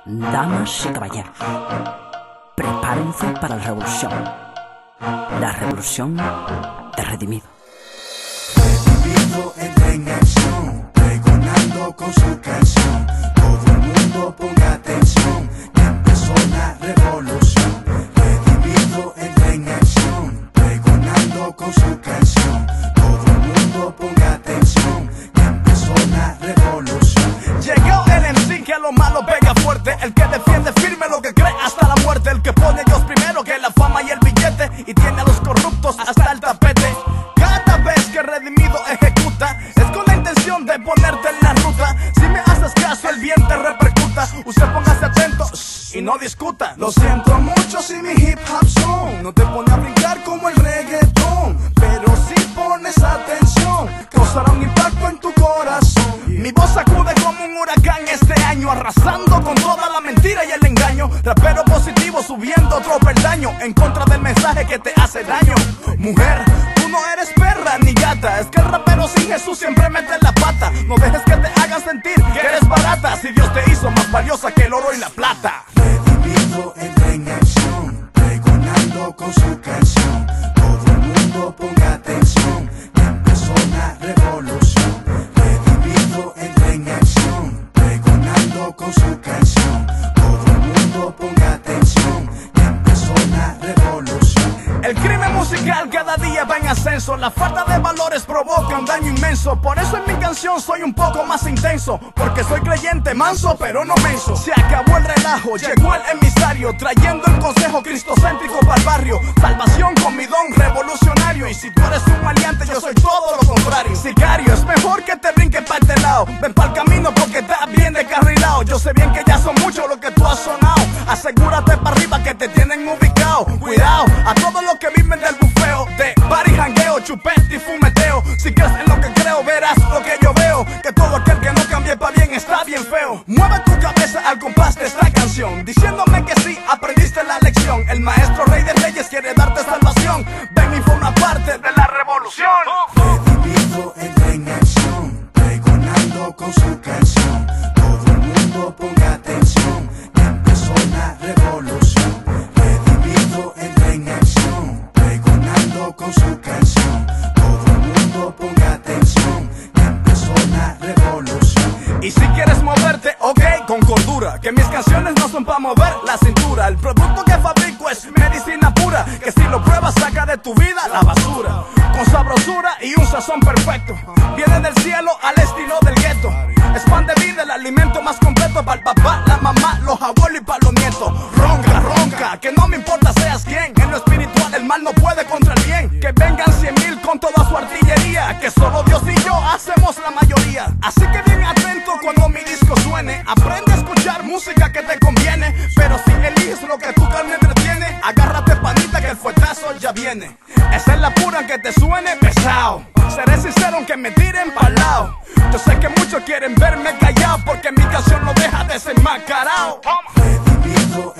Damas y caballeros, prepárense para la revolución de Redimido. Redimido entra en acción, pregonando con su canción. Todo el mundo ponga atención, ya empezó la revolución. Redimido entra en acción, pregonando con su canción. Todo el mundo ponga atención, ya empezó la revolución. Llegó el MC que a lo malo pega fuerte, el que defiende firme lo que cree hasta la muerte, el que pone a Dios primero que la fama y el billete, y tiene a los corruptos hasta el tapete. Cada vez que Redimido ejecuta, es con la intención de ponerte en la ruta. Si me haces caso, el bien te repercuta. Usted póngase atento y no discuta. Lo siento mucho si mi hip hop son no te pone a brincar como el reggaetón, pero si pones atención, causará un impacto en tu corazón. Mi voz sacude como un huracán este año, arrasando con toda la mentira y el engaño. Rapero positivo subiendo otro peldaño, en contra del mensaje que te hace daño. Mujer, tú no eres perra ni gata, es que el rapero sin Jesús siempre mete la pata. No dejes que te hagan sentir que eres barata, si Dios te hizo más valiosa que el oro y la plata. Redimido entra en acción, pregonando con su canción. Todo el mundo ponga atención, ya empezó la revolución. Redimido entra en acción, pregonando con su canción. Todo el mundo ponga atención, ya empezó la revolución. El crimen musical cada día va en ascenso, la falta de valores provoca un daño inmenso. Por eso en mi canción soy un poco más intenso, porque soy creyente manso pero no menso. Se acabó el relajo, llegó el emisario, trayendo el consejo cristocéntrico para el barrio. Salvación con mi don revolucionario, y si tú eres un maleante yo soy todo lo contrario. Sicario, es mejor que te brinques para este lado, ven para el camino porque estás bien descarrilado. Yo sé bien que ya son muchos lo que tú has sonado, asegúrate para arriba que te tienen ubicado. Cuidado a todos los que viven del bufeo, de party, jangueo, chupete y fumeteo. Si crees en lo que creo verás lo que yo veo, que todo aquel que no cambie pa' bien está bien feo. Mueve tu cabeza al compás de esta canción, diciéndome que sí, aprendiste la lección. El maestro rey de reyes quiere darte salvación, ven y forma parte de la revolución. Redimido entra en acción, pregonando con su canción. Todo el mundo ponga atención, ya empezó la revolución. Redimido entra en acción, pregonando con su canción. Todo el mundo ponga atención, ya empezó la revolución. Y si quieres moverte, ok, con cordura, que mis canciones no son pa' mover la cintura. El producto que fabrico es medicina pura, que si lo pruebas saca de tu vida la basura. Con sabrosura y un sazón perfecto, viene del cielo al estilo del gueto. Es pan de vida, el alimento más completo para el papá, la mamá, los abuelos y para los nietos. Ronca, ronca, que no me importa seas quién, en lo espiritual el mal no puede contra el bien. Que vengan 100,000 con toda su artillería, que solo Dios y yo hacemos la mayoría. Así que bien atento cuando mi disco suene, aprende a escuchar música que te conviene. Pero si eliges lo que tu carne entretiene, agárrate panita que el fuetazo ya viene. Esa es la pura que te suene pesado, seré sincero aunque me tiren pa'l lado. Yo sé que muchos quieren verme callado, porque mi canción no deja de ser enmascarado. Redimido